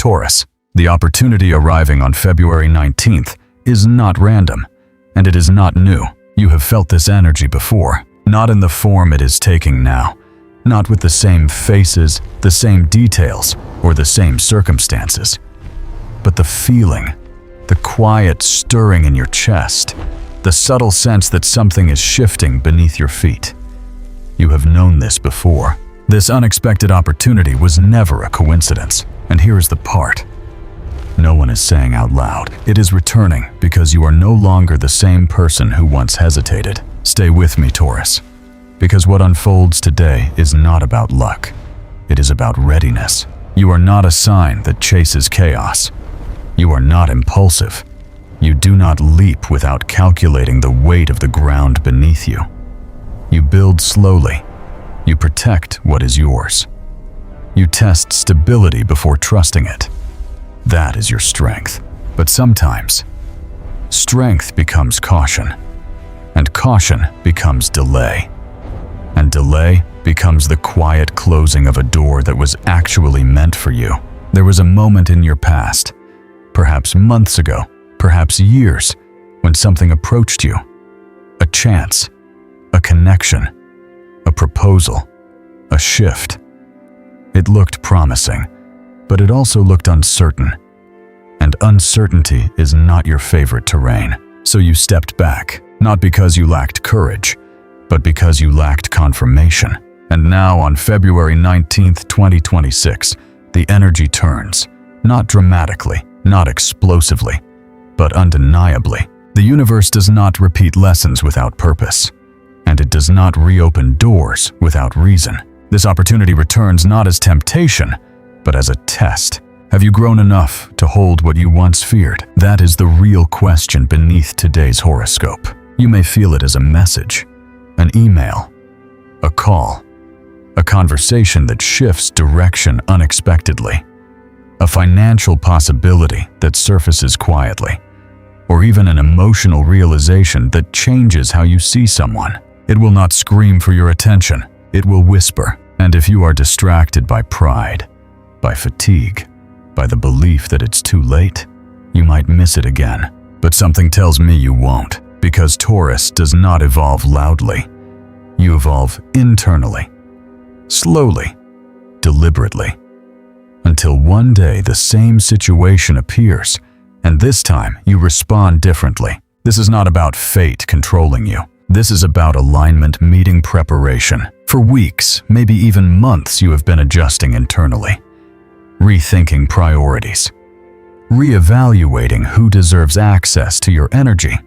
Taurus, the opportunity arriving on February 19th is not random, and it is not new. You have felt this energy before, not in the form it is taking now, not with the same faces, the same details, or the same circumstances. But the feeling, the quiet stirring in your chest, the subtle sense that something is shifting beneath your feet. You have known this before. This unexpected opportunity was never a coincidence, and here is the part no one is saying out loud. It is returning because you are no longer the same person who once hesitated. Stay with me, Taurus, because what unfolds today is not about luck. It is about readiness. You are not a sign that chases chaos. You are not impulsive. You do not leap without calculating the weight of the ground beneath you. You build slowly. You protect what is yours. You test stability before trusting it. That is your strength. But sometimes, strength becomes caution, and caution becomes delay, and delay becomes the quiet closing of a door that was actually meant for you. There was a moment in your past, perhaps months ago, perhaps years, when something approached you. A chance, a connection, a proposal, a shift. It looked promising, but it also looked uncertain. And uncertainty is not your favorite terrain. So you stepped back, not because you lacked courage, but because you lacked confirmation. And now on February 19th, 2026, the energy turns, not dramatically, not explosively, but undeniably. The universe does not repeat lessons without purpose, and it does not reopen doors without reason. This opportunity returns not as temptation, but as a test. Have you grown enough to hold what you once feared? That is the real question beneath today's horoscope. You may feel it as a message, an email, a call, a conversation that shifts direction unexpectedly, a financial possibility that surfaces quietly, or even an emotional realization that changes how you see someone. It will not scream for your attention. It will whisper. And if you are distracted by pride, by fatigue, by the belief that it's too late, you might miss it again. But something tells me you won't, because Taurus does not evolve loudly. You evolve internally, slowly, deliberately, until one day the same situation appears, and this time you respond differently. This is not about fate controlling you. This is about alignment meeting preparation. For weeks, maybe even months, you have been adjusting internally, rethinking priorities, reevaluating who deserves access to your energy,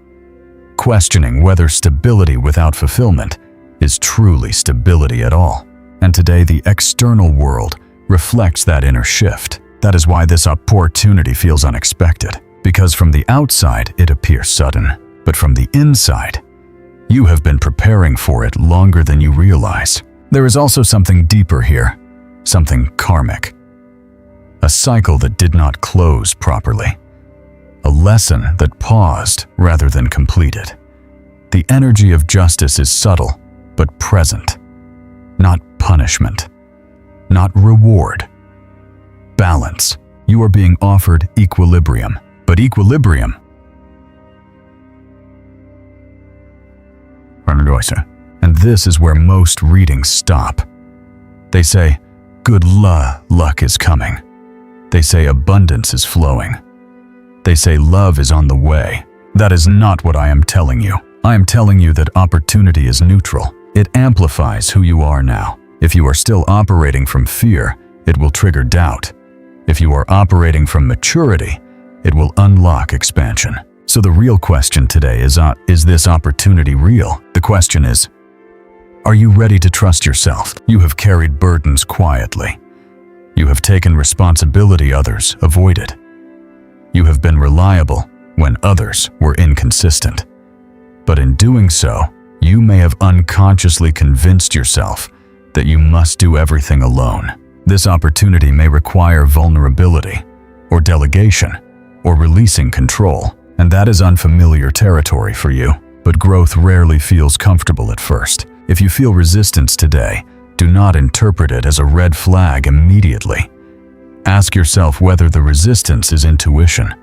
questioning whether stability without fulfillment is truly stability at all. And today, the external world reflects that inner shift. That is why this opportunity feels unexpected, because from the outside, it appears sudden, but from the inside, you have been preparing for it longer than you realize. There is also something deeper here, something karmic. A cycle that did not close properly. A lesson that paused rather than completed. The energy of justice is subtle, but present. Not punishment. Not reward. Balance. You are being offered equilibrium. But equilibrium and this is where most readings stop. They say, good luck is coming. They say abundance is flowing. They say love is on the way. That is not what I am telling you. I am telling you that opportunity is neutral. It amplifies who you are now. If you are still operating from fear, it will trigger doubt. If you are operating from maturity, it will unlock expansion. So the real question today is this opportunity real? The question is, are you ready to trust yourself? You have carried burdens quietly. You have taken responsibility others avoided. You have been reliable when others were inconsistent. But in doing so, you may have unconsciously convinced yourself that you must do everything alone. This opportunity may require vulnerability, or delegation, or releasing control. And that is unfamiliar territory for you. But growth rarely feels comfortable at first. If you feel resistance today, do not interpret it as a red flag immediately. Ask yourself whether the resistance is intuition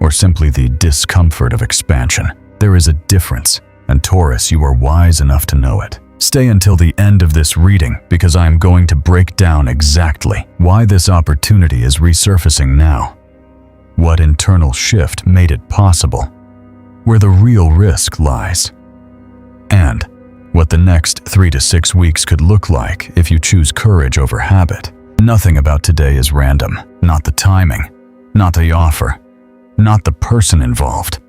or simply the discomfort of expansion. There is a difference, and Taurus, you are wise enough to know it. Stay until the end of this reading because I am going to break down exactly why this opportunity is resurfacing now, what internal shift made it possible, where the real risk lies, and what the next 3 to 6 weeks could look like if you choose courage over habit. Nothing about today is random, not the timing, not the offer, not the person involved,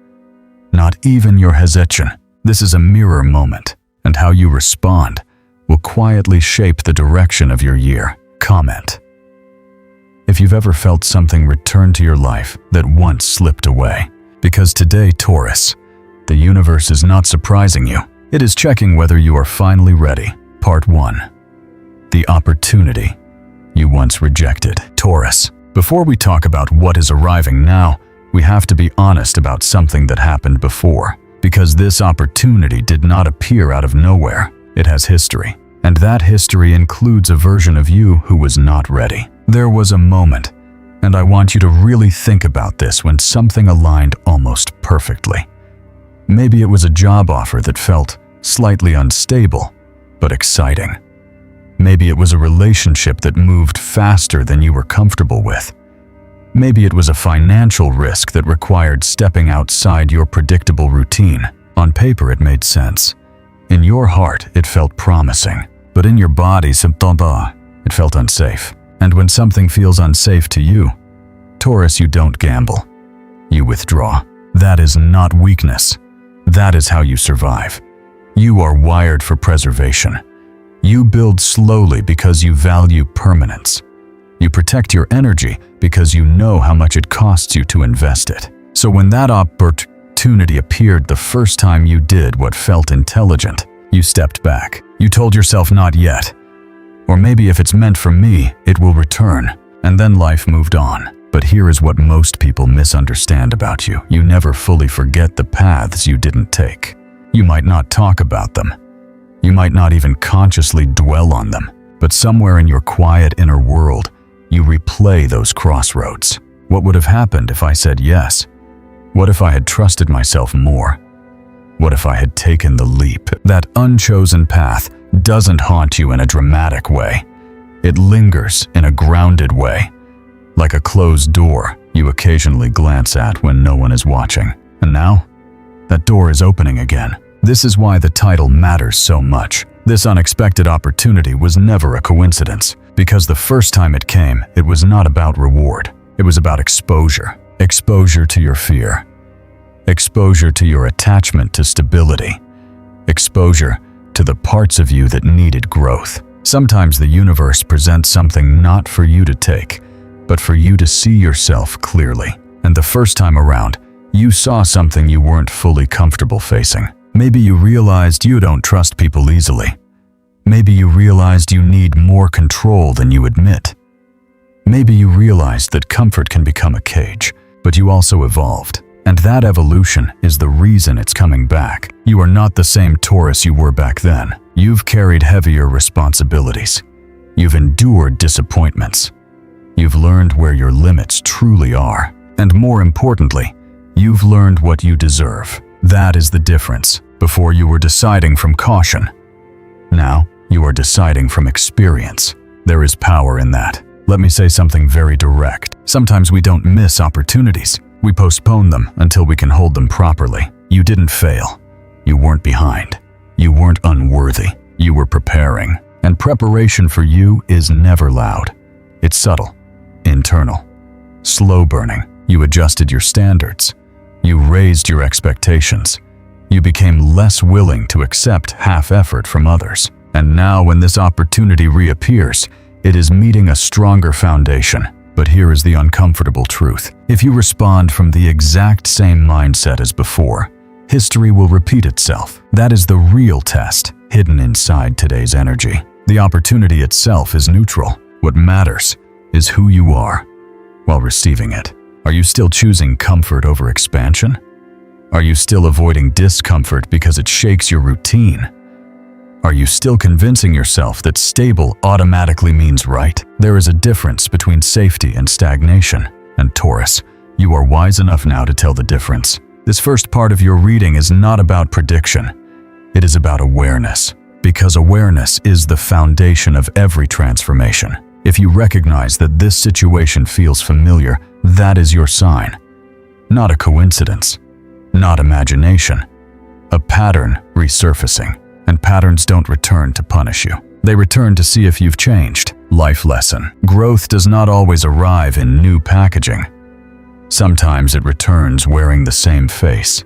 not even your hesitation. This is a mirror moment, and how you respond will quietly shape the direction of your year. Comment if you've ever felt something return to your life that once slipped away. Because today, Taurus, the universe is not surprising you. It is checking whether you are finally ready. Part 1. The opportunity you once rejected. Taurus, before we talk about what is arriving now, we have to be honest about something that happened before. Because this opportunity did not appear out of nowhere. It has history. And that history includes a version of you who was not ready. There was a moment, and I want you to really think about this, when something aligned almost perfectly. Maybe it was a job offer that felt slightly unstable, but exciting. Maybe it was a relationship that moved faster than you were comfortable with. Maybe it was a financial risk that required stepping outside your predictable routine. On paper, it made sense. In your heart, it felt promising. But in your body, it felt unsafe. And when something feels unsafe to you, Taurus, you don't gamble. You withdraw. That is not weakness. That is how you survive. You are wired for preservation. You build slowly because you value permanence. You protect your energy because you know how much it costs you to invest it. So when that opportunity appeared the first time you did what felt intelligent, you stepped back. You told yourself, not yet. Or maybe if it's meant for me, it will return. And then life moved on. But here is what most people misunderstand about you. You never fully forget the paths you didn't take. You might not talk about them. You might not even consciously dwell on them. But somewhere in your quiet inner world, you replay those crossroads. What would have happened if I said yes? What if I had trusted myself more? What if I had taken the leap? That unchosen path doesn't haunt you in a dramatic way. It lingers in a grounded way, like a closed door you occasionally glance at when no one is watching. And now, that door is opening again. This is why the title matters so much. This unexpected opportunity was never a coincidence, because the first time it came, it was not about reward. It was about exposure. Exposure to your fear. Exposure to your attachment to stability. Exposure to the parts of you that needed growth. Sometimes the universe presents something not for you to take, but for you to see yourself clearly. And the first time around, you saw something you weren't fully comfortable facing. Maybe you realized you don't trust people easily. Maybe you realized you need more control than you admit. Maybe you realized that comfort can become a cage, but you also evolved. And that evolution is the reason it's coming back. You are not the same Taurus you were back then. You've carried heavier responsibilities. You've endured disappointments. You've learned where your limits truly are. And more importantly, you've learned what you deserve. That is the difference. Before you were deciding from caution. Now, you are deciding from experience. There is power in that. Let me say something very direct. Sometimes we don't miss opportunities. We postpone them until we can hold them properly. You didn't fail. You weren't behind. You weren't unworthy. You were preparing. And preparation for you is never loud. It's subtle, internal, slow burning. You adjusted your standards. You raised your expectations. You became less willing to accept half effort from others. And now when this opportunity reappears, it is meeting a stronger foundation. But here is the uncomfortable truth. If you respond from the exact same mindset as before, history will repeat itself. That is the real test, hidden inside today's energy. The opportunity itself is neutral. What matters is who you are while receiving it. Are you still choosing comfort over expansion? Are you still avoiding discomfort because it shakes your routine? Are you still convincing yourself that stable automatically means right? There is a difference between safety and stagnation. And Taurus, you are wise enough now to tell the difference. This first part of your reading is not about prediction. It is about awareness, because awareness is the foundation of every transformation. If you recognize that this situation feels familiar, that is your sign. Not a coincidence, not imagination. A pattern resurfacing. And patterns don't return to punish you. They return to see if you've changed. Life lesson. Growth does not always arrive in new packaging. Sometimes it returns wearing the same face.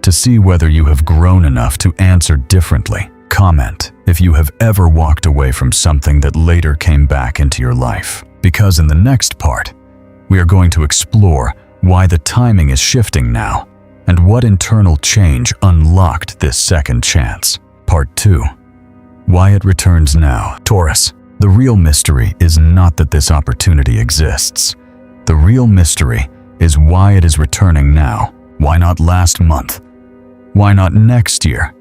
To see whether you have grown enough to answer differently. Comment if you have ever walked away from something that later came back into your life. Because in the next part, we are going to explore why the timing is shifting now and what internal change unlocked this second chance. Part 2. Why it returns now. Taurus, the real mystery is not that this opportunity exists. The real mystery is why it is returning now. Why not last month? Why not next year?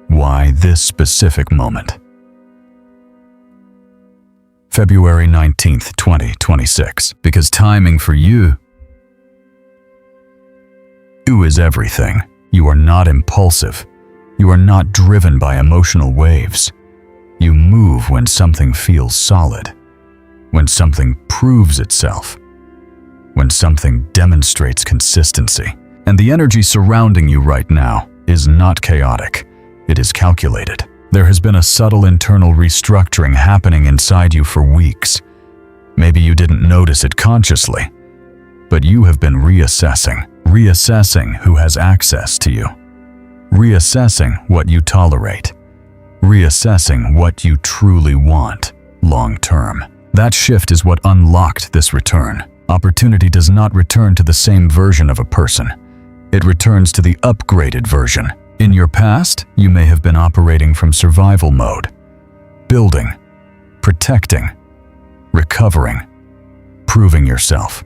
Why this specific moment? February 19th, 2026. Because timing for you is everything. You are not impulsive. You are not driven by emotional waves. You move when something feels solid, when something proves itself, when something demonstrates consistency. And the energy surrounding you right now is not chaotic. It is calculated. There has been a subtle internal restructuring happening inside you for weeks. Maybe you didn't notice it consciously, but you have been reassessing who has access to you. Reassessing what you tolerate. Reassessing what you truly want, long term. That shift is what unlocked this return. Opportunity does not return to the same version of a person. It returns to the upgraded version. In your past, you may have been operating from survival mode. Building, protecting, recovering, proving yourself.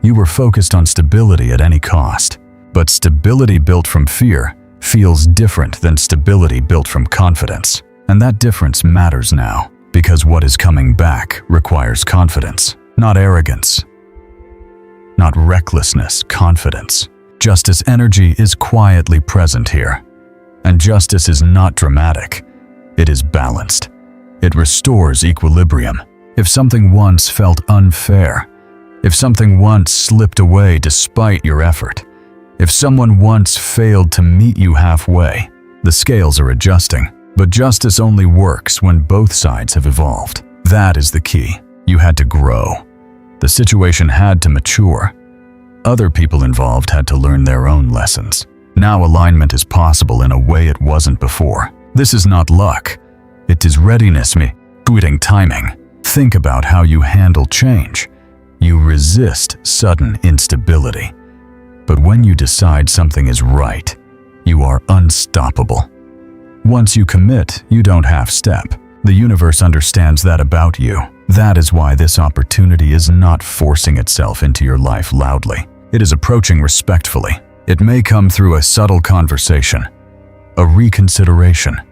You were focused on stability at any cost. But stability built from fear feels different than stability built from confidence. And that difference matters now, because what is coming back requires confidence, not arrogance, not recklessness, confidence. Justice energy is quietly present here. And justice is not dramatic. It is balanced. It restores equilibrium. If something once felt unfair, if something once slipped away despite your effort, if someone once failed to meet you halfway, the scales are adjusting. But justice only works when both sides have evolved. That is the key. You had to grow. The situation had to mature. Other people involved had to learn their own lessons. Now alignment is possible in a way it wasn't before. This is not luck. It is readiness, quitting timing. Think about how you handle change. You resist sudden instability. But when you decide something is right, you are unstoppable. Once you commit, you don't half-step. The universe understands that about you. That is why this opportunity is not forcing itself into your life loudly. It is approaching respectfully. It may come through a subtle conversation, a reconsideration,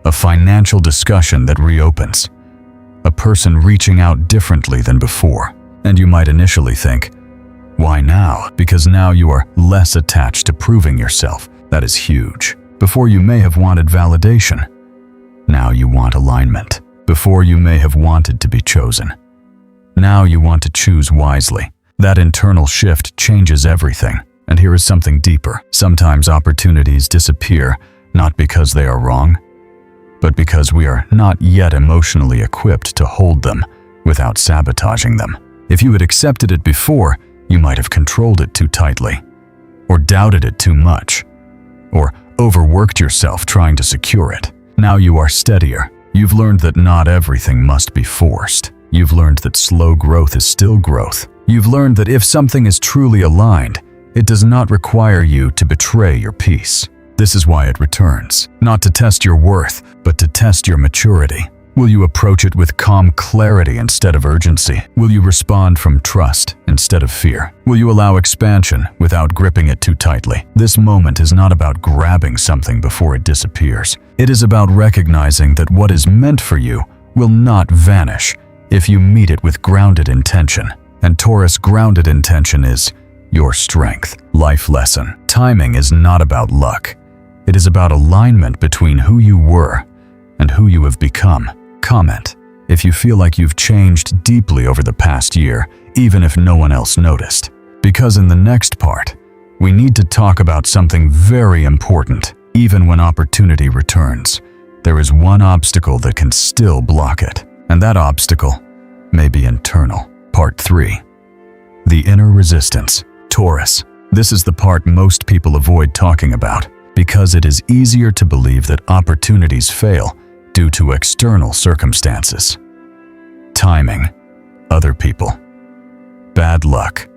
a financial discussion that reopens, a person reaching out differently than before. And you might initially think, why now? Because now you are less attached to proving yourself. That is huge. Before you may have wanted validation. Now you want alignment. Before you may have wanted to be chosen. Now you want to choose wisely. That internal shift changes everything. And here is something deeper. Sometimes opportunities disappear, not because they are wrong, but because we are not yet emotionally equipped to hold them without sabotaging them. If you had accepted it before, you might have controlled it too tightly, or doubted it too much, or overworked yourself trying to secure it. Now you are steadier. You've learned that not everything must be forced. You've learned that slow growth is still growth. You've learned that if something is truly aligned, it does not require you to betray your peace. This is why it returns, not to test your worth, but to test your maturity. Will you approach it with calm clarity instead of urgency? Will you respond from trust instead of fear? Will you allow expansion without gripping it too tightly? This moment is not about grabbing something before it disappears. It is about recognizing that what is meant for you will not vanish if you meet it with grounded intention. And Taurus, grounded intention is your strength. Life lesson. Timing is not about luck. It is about alignment between who you were and who you have become. Comment if you feel like you've changed deeply over the past year, even if no one else noticed. Because in the next part, we need to talk about something very important. Even when opportunity returns, there is one obstacle that can still block it. And that obstacle may be internal. Part 3. The inner resistance. Taurus. This is the part most people avoid talking about, because it is easier to believe that opportunities fail due to external circumstances. Timing, other people, bad luck,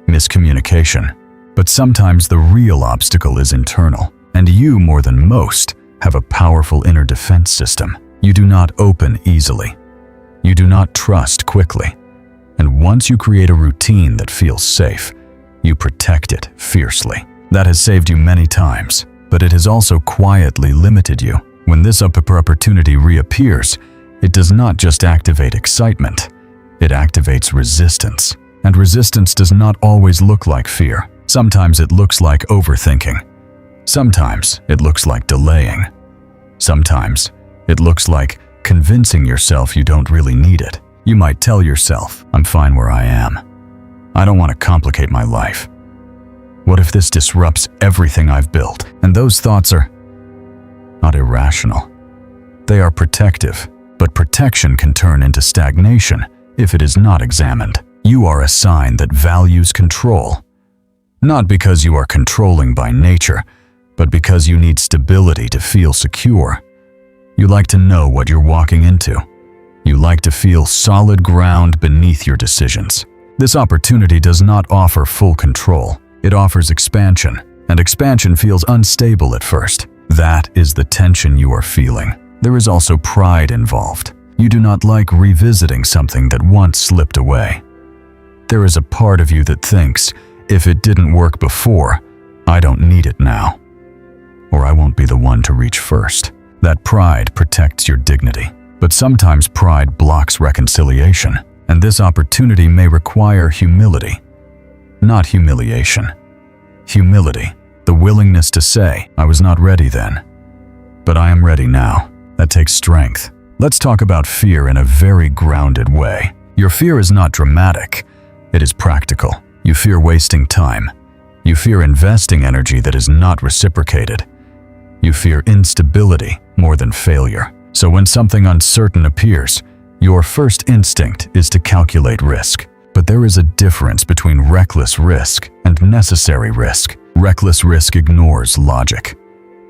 miscommunication. But sometimes the real obstacle is internal, and you, more than most, have a powerful inner defense system. You do not open easily. You do not trust quickly. And once you create a routine that feels safe, you protect it fiercely. That has saved you many times, but it has also quietly limited you. When this opportunity reappears, it does not just activate excitement, it activates resistance. And resistance does not always look like fear. Sometimes it looks like overthinking. Sometimes it looks like delaying. Sometimes it looks like convincing yourself you don't really need it. You might tell yourself, I'm fine where I am. I don't want to complicate my life. What if this disrupts everything I've built? And those thoughts are not irrational. They are protective, but protection can turn into stagnation if it is not examined. You are a sign that values control, not because you are controlling by nature, but because you need stability to feel secure. You like to know what you're walking into. You like to feel solid ground beneath your decisions. This opportunity does not offer full control. It offers expansion, and expansion feels unstable at first. That is the tension you are feeling. There is also pride involved. You do not like revisiting something that once slipped away. There is a part of you that thinks, if it didn't work before, I don't need it now. Or I won't be the one to reach first. That pride protects your dignity. But sometimes pride blocks reconciliation, and this opportunity may require humility. Not humiliation. Humility. The willingness to say, I was not ready then, but I am ready now. That takes strength. Let's talk about fear in a very grounded way. Your fear is not dramatic. It is practical. You fear wasting time. You fear investing energy that is not reciprocated. You fear instability more than failure. So when something uncertain appears, your first instinct is to calculate risk. But there is a difference between reckless risk and necessary risk. Reckless risk ignores logic.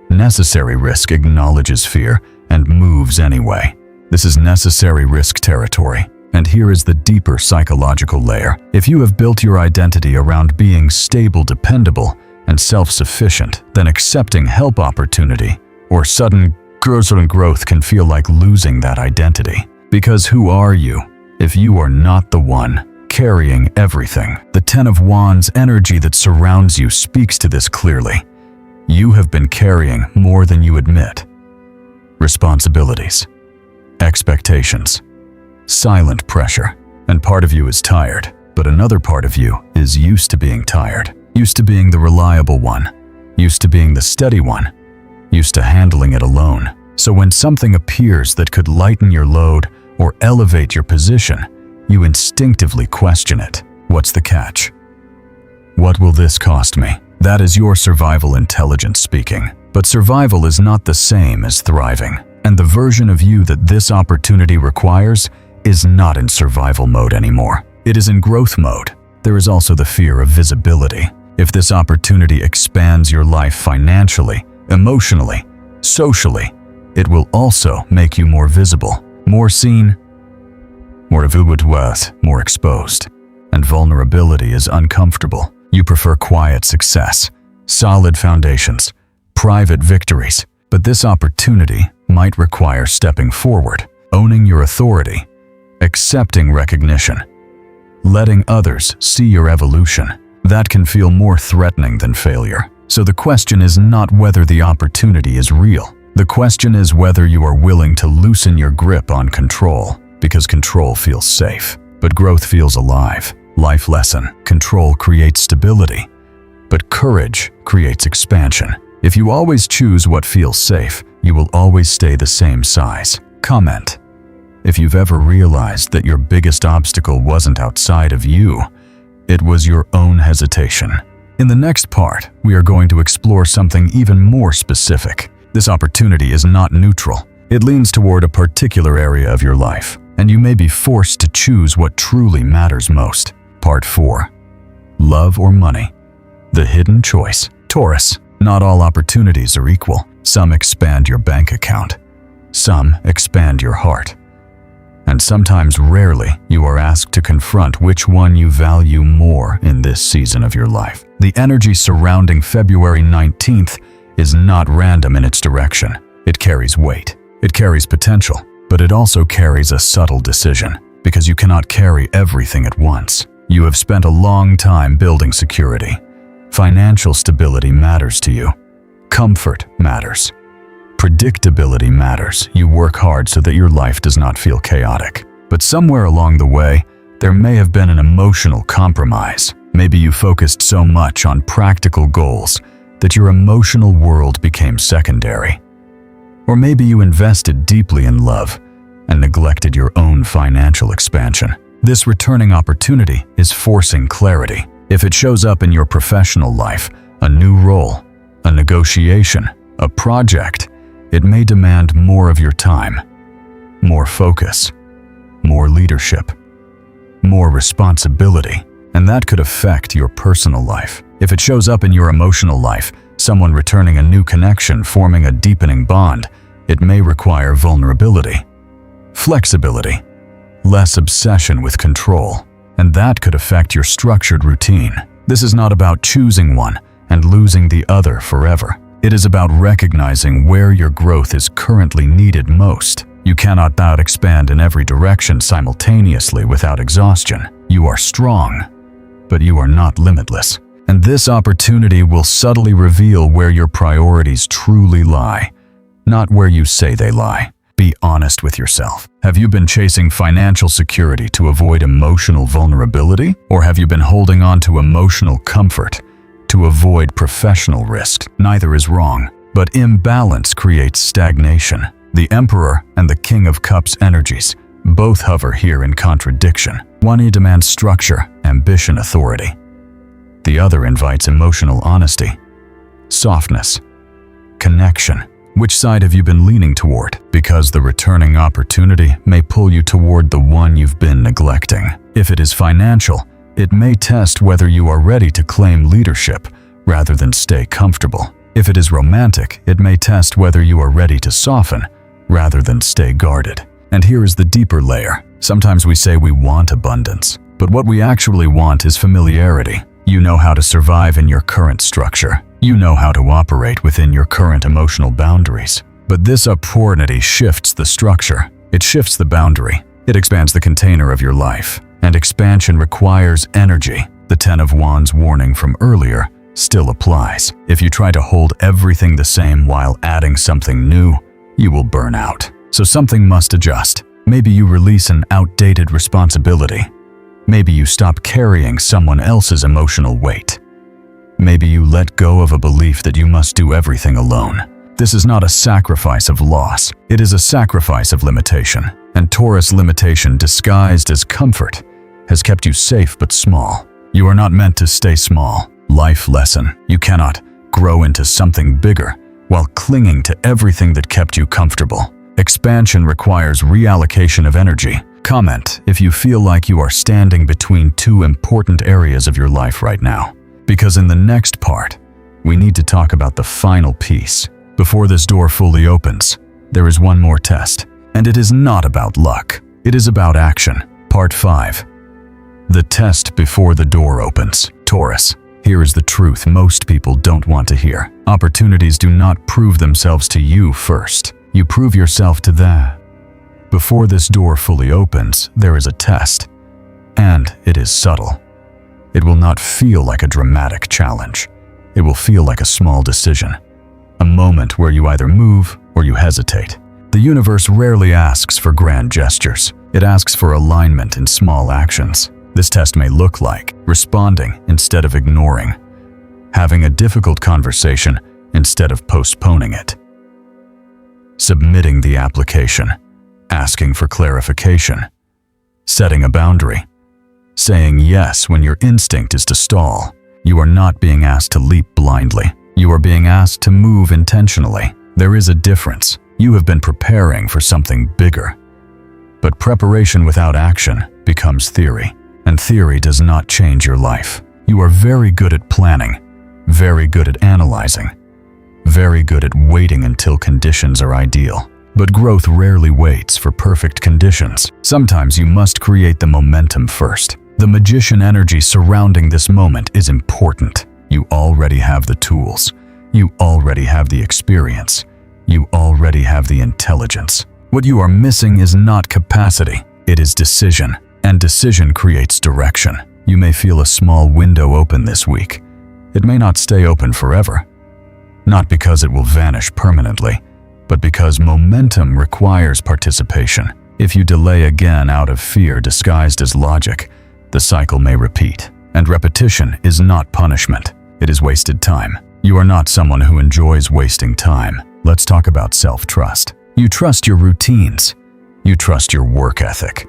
Necessary risk acknowledges fear and moves anyway. This is necessary risk territory. And here is the deeper psychological layer. If you have built your identity around being stable, dependable, and self-sufficient, then accepting help opportunity or sudden growth can feel like losing that identity. Because who are you if you are not the one carrying everything? The Ten of Wands energy that surrounds you speaks to this clearly. You have been carrying more than you admit. Responsibilities, expectations, silent pressure, and part of you is tired, but another part of you is used to being tired, used to being the reliable one, used to being the steady one, used to handling it alone. So when something appears that could lighten your load or elevate your position, you instinctively question it. What's the catch? What will this cost me? That is your survival intelligence speaking. But survival is not the same as thriving. And the version of you that this opportunity requires is not in survival mode anymore. It is in growth mode. There is also the fear of visibility. If this opportunity expands your life financially, emotionally, socially, it will also make you more visible, more seen, more exposed. And vulnerability is uncomfortable. You prefer quiet success, solid foundations, private victories. But this opportunity might require stepping forward, owning your authority, accepting recognition, letting others see your evolution. That can feel more threatening than failure. So the question is not whether the opportunity is real. The question is whether you are willing to loosen your grip on control, because control feels safe, but growth feels alive. Life lesson: control creates stability, but courage creates expansion. If you always choose what feels safe, you will always stay the same size. Comment if you've ever realized that your biggest obstacle wasn't outside of you, it was your own hesitation. In the next part, we are going to explore something even more specific. This opportunity is not neutral. It leans toward a particular area of your life, and you may be forced to choose what truly matters most. Part 4. Love or money? The hidden choice. Taurus, not all opportunities are equal. Some expand your bank account. Some expand your heart. And sometimes, rarely, you are asked to confront which one you value more in this season of your life. The energy surrounding February 19th is not random in its direction. It carries weight. It carries potential, but it also carries a subtle decision, because you cannot carry everything at once. You have spent a long time building security. Financial stability matters to you. Comfort matters. Predictability matters. You work hard so that your life does not feel chaotic. But somewhere along the way, there may have been an emotional compromise. Maybe you focused so much on practical goals that your emotional world became secondary. Or maybe you invested deeply in love and neglected your own financial expansion. This returning opportunity is forcing clarity. If it shows up in your professional life, a new role, a negotiation, a project, it may demand more of your time, more focus, more leadership, more responsibility, and that could affect your personal life. If it shows up in your emotional life, someone returning a new connection, forming a deepening bond, it may require vulnerability, flexibility, less obsession with control, and that could affect your structured routine. This is not about choosing one and losing the other forever. It is about recognizing where your growth is currently needed most. You cannot expand in every direction simultaneously without exhaustion. You are strong, but you are not limitless. And this opportunity will subtly reveal where your priorities truly lie, not where you say they lie. Be honest with yourself. Have you been chasing financial security to avoid emotional vulnerability? Or have you been holding on to emotional comfort to avoid professional risk? Neither is wrong, but imbalance creates stagnation. The Emperor and the King of Cups energies both hover here in contradiction. One demands structure, ambition, authority. The other invites emotional honesty, softness, connection. Which side have you been leaning toward? Because the returning opportunity may pull you toward the one you've been neglecting. If it is financial, it may test whether you are ready to claim leadership rather than stay comfortable. If it is romantic, it may test whether you are ready to soften rather than stay guarded. And here is the deeper layer. Sometimes we say we want abundance, but what we actually want is familiarity. You know how to survive in your current structure. You know how to operate within your current emotional boundaries. But this opportunity shifts the structure. It shifts the boundary. It expands the container of your life. And expansion requires energy. The 10 of Wands warning from earlier still applies. If you try to hold everything the same while adding something new, you will burn out. So something must adjust. Maybe you release an outdated responsibility. Maybe you stop carrying someone else's emotional weight. Maybe you let go of a belief that you must do everything alone. This is not a sacrifice of loss. It is a sacrifice of limitation. And Taurus limitation disguised as comfort has kept you safe but small. You are not meant to stay small. Life lesson: you cannot grow into something bigger while clinging to everything that kept you comfortable. Expansion requires reallocation of energy. Comment if you feel like you are standing between two important areas of your life right now. Because in the next part, we need to talk about the final piece. Before this door fully opens, there is one more test. And it is not about luck. It is about action. Part 5. The test before the door opens. Taurus, here is the truth most people don't want to hear. Opportunities do not prove themselves to you first. You prove yourself to them. Before this door fully opens, there is a test. And it is subtle. It will not feel like a dramatic challenge. It will feel like a small decision. A moment where you either move or you hesitate. The universe rarely asks for grand gestures. It asks for alignment in small actions. This test may look like responding instead of ignoring, having a difficult conversation instead of postponing it, submitting the application, asking for clarification, setting a boundary, saying yes when your instinct is to stall. You are not being asked to leap blindly. You are being asked to move intentionally. There is a difference. You have been preparing for something bigger. But preparation without action becomes theory, and theory does not change your life. You are very good at planning, very good at analyzing, very good at waiting until conditions are ideal. But growth rarely waits for perfect conditions. Sometimes you must create the momentum first. The magician energy surrounding this moment is important. You already have the tools. You already have the experience. You already have the intelligence. What you are missing is not capacity. It is decision. And decision creates direction. You may feel a small window open this week. It may not stay open forever. Not because it will vanish permanently, but because momentum requires participation. If you delay again out of fear disguised as logic, the cycle may repeat. And repetition is not punishment. It is wasted time. You are not someone who enjoys wasting time. Let's talk about self-trust. You trust your routines. You trust your work ethic.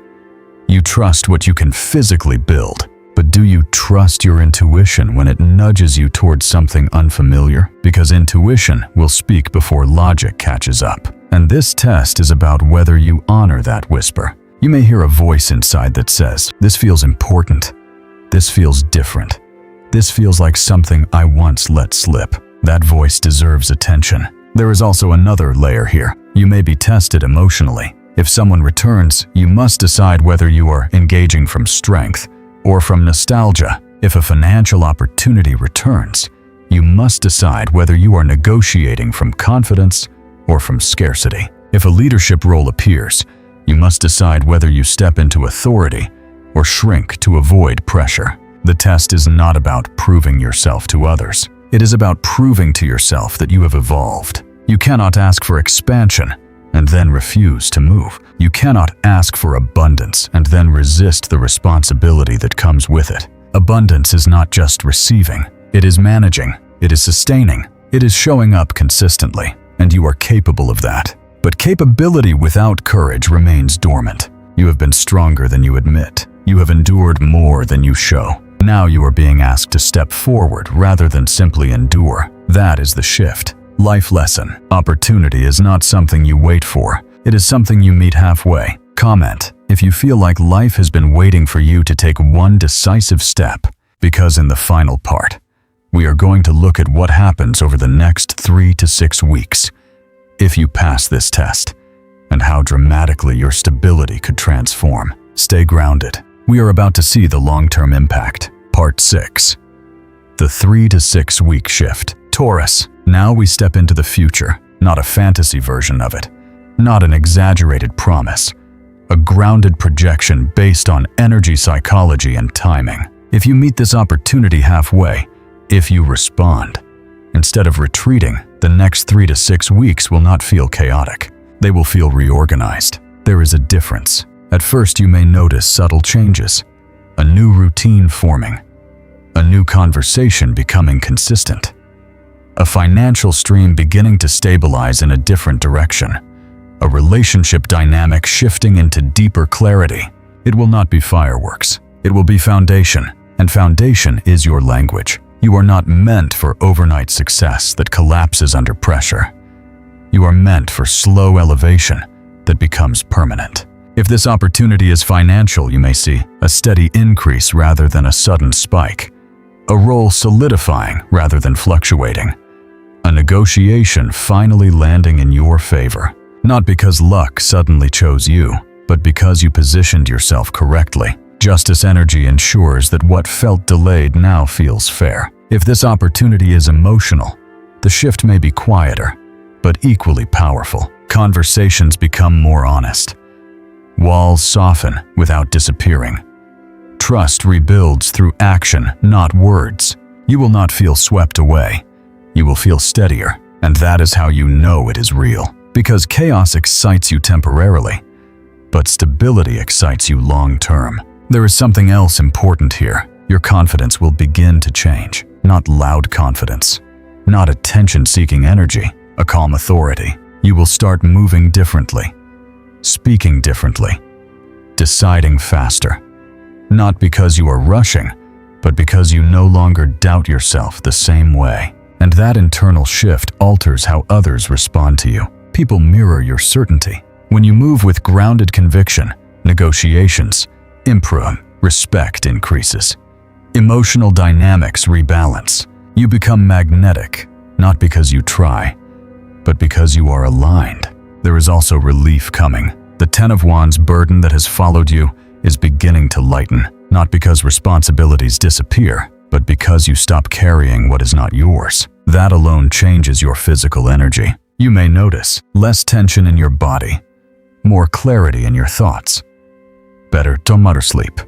You trust what you can physically build. But do you trust your intuition when it nudges you towards something unfamiliar? Because intuition will speak before logic catches up. And this test is about whether you honor that whisper. You may hear a voice inside that says, "This feels important. This feels different. This feels like something I once let slip." That voice deserves attention. There is also another layer here. You may be tested emotionally. If someone returns, you must decide whether you are engaging from strength or from nostalgia. If a financial opportunity returns, you must decide whether you are negotiating from confidence or from scarcity. If a leadership role appears, you must decide whether you step into authority or shrink to avoid pressure. The test is not about proving yourself to others. It is about proving to yourself that you have evolved. You cannot ask for expansion and then refuse to move. You cannot ask for abundance and then resist the responsibility that comes with it. Abundance is not just receiving. It is managing. It is sustaining. It is showing up consistently. And you are capable of that. But capability without courage remains dormant. You have been stronger than you admit. You have endured more than you show. Now you are being asked to step forward rather than simply endure. That is the shift. Life lesson. Opportunity is not something you wait for. It is something you meet halfway. Comment if you feel like life has been waiting for you to take one decisive step, because in the final part, we are going to look at what happens over the next 3 to 6 weeks if you pass this test, and how dramatically your stability could transform. Stay grounded. We are about to see the long-term impact. Part 6. The 3 to 6 week shift. Taurus. Now we step into the future, not a fantasy version of it, not an exaggerated promise, a grounded projection based on energy psychology and timing. If you meet this opportunity halfway, if you respond, instead of retreating, the next 3 to 6 weeks will not feel chaotic. They will feel reorganized. There is a difference. At first you may notice subtle changes, a new routine forming, a new conversation becoming consistent, a financial stream beginning to stabilize in a different direction, a relationship dynamic shifting into deeper clarity. It will not be fireworks. It will be foundation, and foundation is your language. You are not meant for overnight success that collapses under pressure. You are meant for slow elevation that becomes permanent. If this opportunity is financial, you may see a steady increase rather than a sudden spike, a role solidifying rather than fluctuating, a negotiation finally landing in your favor. Not because luck suddenly chose you, but because you positioned yourself correctly. Justice energy ensures that what felt delayed now feels fair. If this opportunity is emotional, the shift may be quieter, but equally powerful. Conversations become more honest. Walls soften without disappearing. Trust rebuilds through action, not words. You will not feel swept away. You will feel steadier, and that is how you know it is real. Because chaos excites you temporarily, but stability excites you long-term. There is something else important here. Your confidence will begin to change. Not loud confidence, not attention-seeking energy, a calm authority. You will start moving differently, speaking differently, deciding faster. Not because you are rushing, but because you no longer doubt yourself the same way. And that internal shift alters how others respond to you. People mirror your certainty. When you move with grounded conviction, negotiations improve, respect increases. Emotional dynamics rebalance. You become magnetic, not because you try, but because you are aligned. There is also relief coming. The Ten of Wands burden that has followed you is beginning to lighten, not because responsibilities disappear, but because you stop carrying what is not yours. That alone changes your physical energy. You may notice less tension in your body, more clarity in your thoughts, better sleep,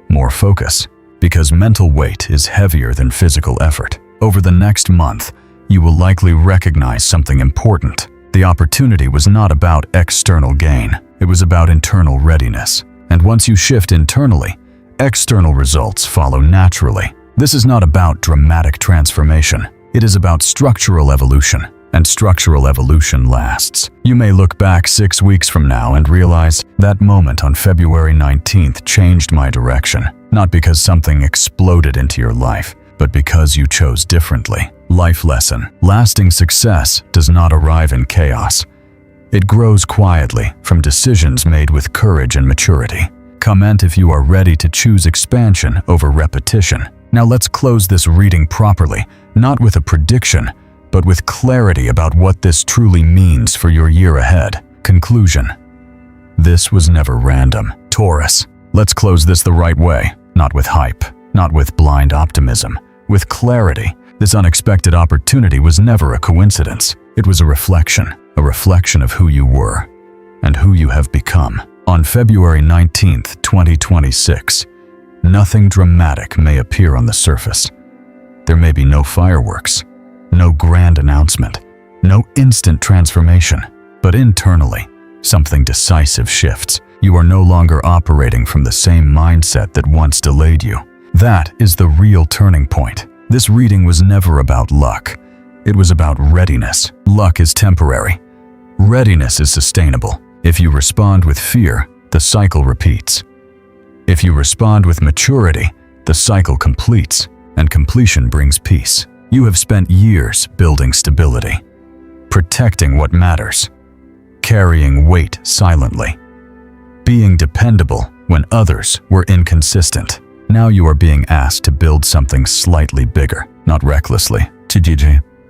more focus, because mental weight is heavier than physical effort. Over the next month, you will likely recognize something important. The opportunity was not about external gain. It was about internal readiness. And once you shift internally, external results follow naturally. This is not about dramatic transformation. It is about structural evolution. And structural evolution lasts. You may look back 6 weeks from now and realize that moment on February 19th changed my direction. Not because something exploded into your life, but because you chose differently. Life lesson. Lasting success does not arrive in chaos. It grows quietly from decisions made with courage and maturity. Comment if you are ready to choose expansion over repetition. Now let's close this reading properly, not with a prediction, but with clarity about what this truly means for your year ahead. Conclusion. This was never random. Taurus. Let's close this the right way, not with hype, not with blind optimism, with clarity. This unexpected opportunity was never a coincidence. It was a reflection of who you were and who you have become. On February 19th, 2026, nothing dramatic may appear on the surface. There may be no fireworks, no grand announcement, no instant transformation, but internally, something decisive shifts. You are no longer operating from the same mindset that once delayed you. That is the real turning point. This reading was never about luck. It was about readiness. Luck is temporary. Readiness is sustainable. If you respond with fear, the cycle repeats. If you respond with maturity, the cycle completes, and completion brings peace. You have spent years building stability, protecting what matters, carrying weight silently, being dependable when others were inconsistent. Now you are being asked to build something slightly bigger, not recklessly,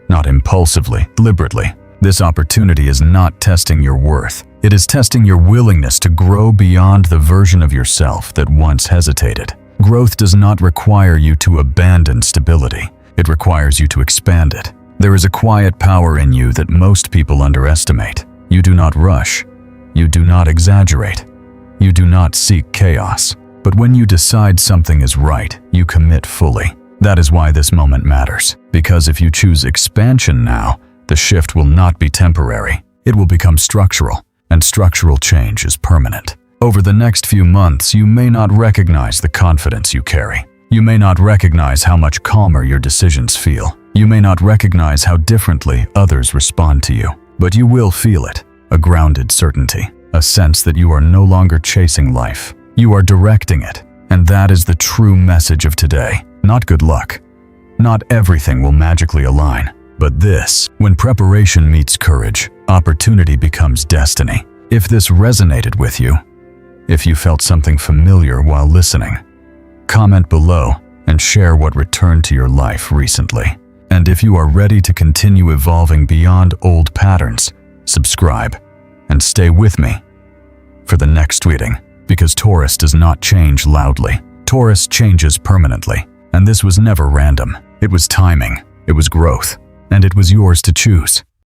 not impulsively, deliberately. This opportunity is not testing your worth. It is testing your willingness to grow beyond the version of yourself that once hesitated. Growth does not require you to abandon stability. It requires you to expand it. There is a quiet power in you that most people underestimate. You do not rush. You do not exaggerate. You do not seek chaos. But when you decide something is right, you commit fully. That is why this moment matters. Because if you choose expansion now, the shift will not be temporary. It will become structural, and structural change is permanent. Over the next few months, you may not recognize the confidence you carry. You may not recognize how much calmer your decisions feel. You may not recognize how differently others respond to you. But you will feel it, a grounded certainty, a sense that you are no longer chasing life. You are directing it, and that is the true message of today. Not good luck. Not everything will magically align. But this, when preparation meets courage, opportunity becomes destiny. If this resonated with you, if you felt something familiar while listening, comment below and share what returned to your life recently. And if you are ready to continue evolving beyond old patterns, subscribe and stay with me for the next reading, because Taurus does not change loudly. Taurus changes permanently, and this was never random. It was timing, it was growth, and it was yours to choose.